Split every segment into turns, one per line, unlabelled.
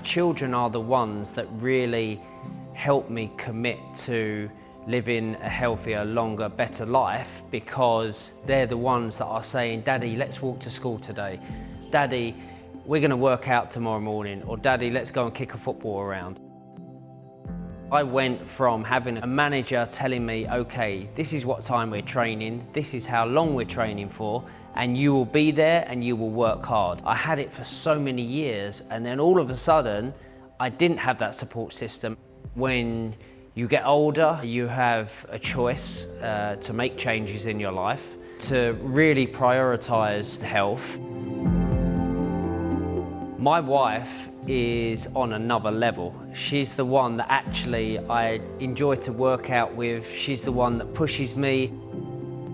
My children are the ones that really help me commit to living a healthier, longer, better life, because they're the ones that are saying, Daddy, let's walk to school today. Daddy, we're going to work out tomorrow morning. Or Daddy, let's go and kick a football around. I went from having a manager telling me, okay, this is what time we're training, this is how long we're training for, and you will be there and you will work hard. I had it for so many years, and then all of a sudden, I didn't have that support system. When you get older, you have a choice to make changes in your life, to really prioritize health. My wife is on another level. She's the one that actually I enjoy to work out with. She's the one that pushes me.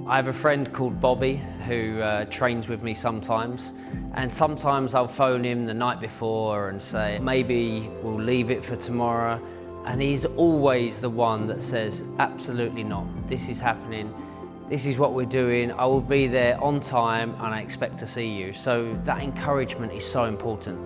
I have a friend called Bobby who trains with me sometimes, and sometimes I'll phone him the night before and say, maybe we'll leave it for tomorrow. And he's always the one that says, absolutely not. This is happening. This is what we're doing. I will be there on time and I expect to see you. So that encouragement is so important.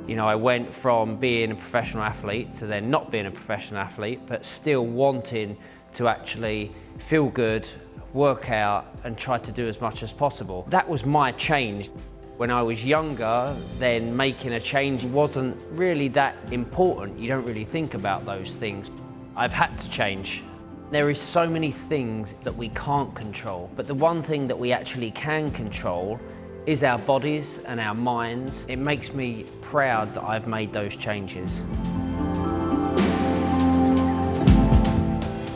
You know, I went from being a professional athlete to then not being a professional athlete, but still wanting to actually feel good, work out and try to do as much as possible. That was my change. When I was younger, then making a change wasn't really that important. You don't really think about those things. I've had to change. There is so many things that we can't control, but the one thing that we actually can control is our bodies and our minds. It makes me proud that I've made those changes.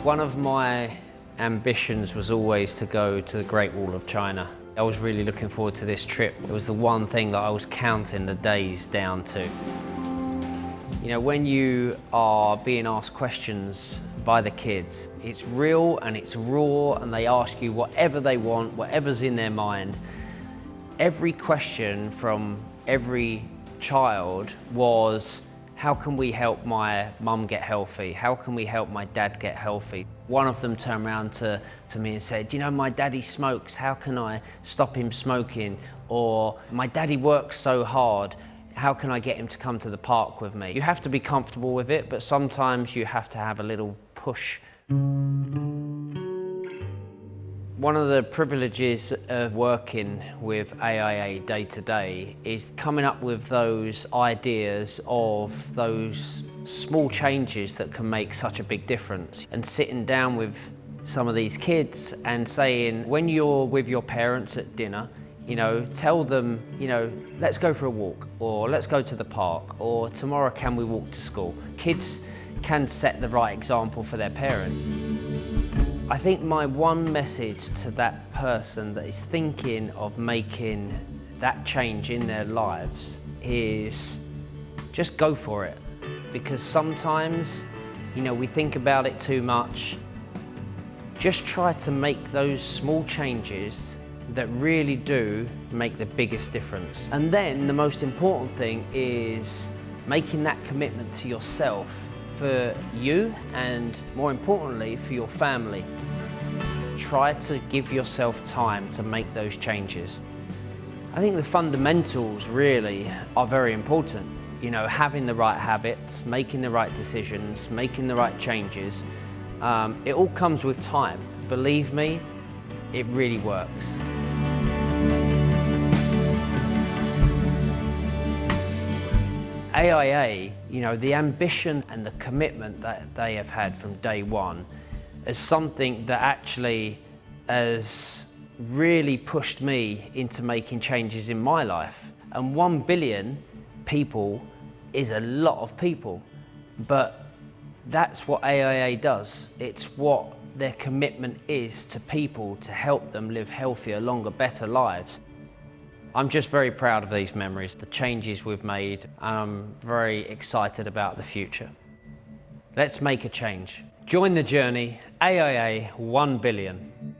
One of my ambitions was always to go to the Great Wall of China. I was really looking forward to this trip. It was the one thing that I was counting the days down to. You know, when you are being asked questions by the kids, it's real and it's raw, and they ask you whatever they want, whatever's in their mind. Every question from every child was, how can we help my mum get healthy? How can we help my dad get healthy? One of them turned around to me and said, you know, my daddy smokes, how can I stop him smoking? Or my daddy works so hard, how can I get him to come to the park with me? You have to be comfortable with it, but sometimes you have to have a little push. One of the privileges of working with AIA day to day is coming up with those ideas of those small changes that can make such a big difference. And sitting down with some of these kids and saying, when you're with your parents at dinner, you know, tell them, you know, let's go for a walk, or let's go to the park, or tomorrow can we walk to school? Kids can set the right example for their parent. I think my one message to that person that is thinking of making that change in their lives is just go for it. Because sometimes, you know, we think about it too much. Just try to make those small changes that really do make the biggest difference. And then the most important thing is making that commitment to yourself, for you and more importantly for your family. Try to give yourself time to make those changes. I think the fundamentals really are very important. You know, having the right habits, making the right decisions, making the right changes. It all comes with time. Believe me, it really works. AIA, you know, the ambition and the commitment that they have had from day one is something that actually has really pushed me into making changes in my life. And 1 billion people is a lot of people, but that's what AIA does. It's what their commitment is to people, to help them live healthier, longer, better lives. I'm just very proud of these memories, the changes we've made, and I'm very excited about the future. Let's make a change. Join the journey, AIA 1 billion.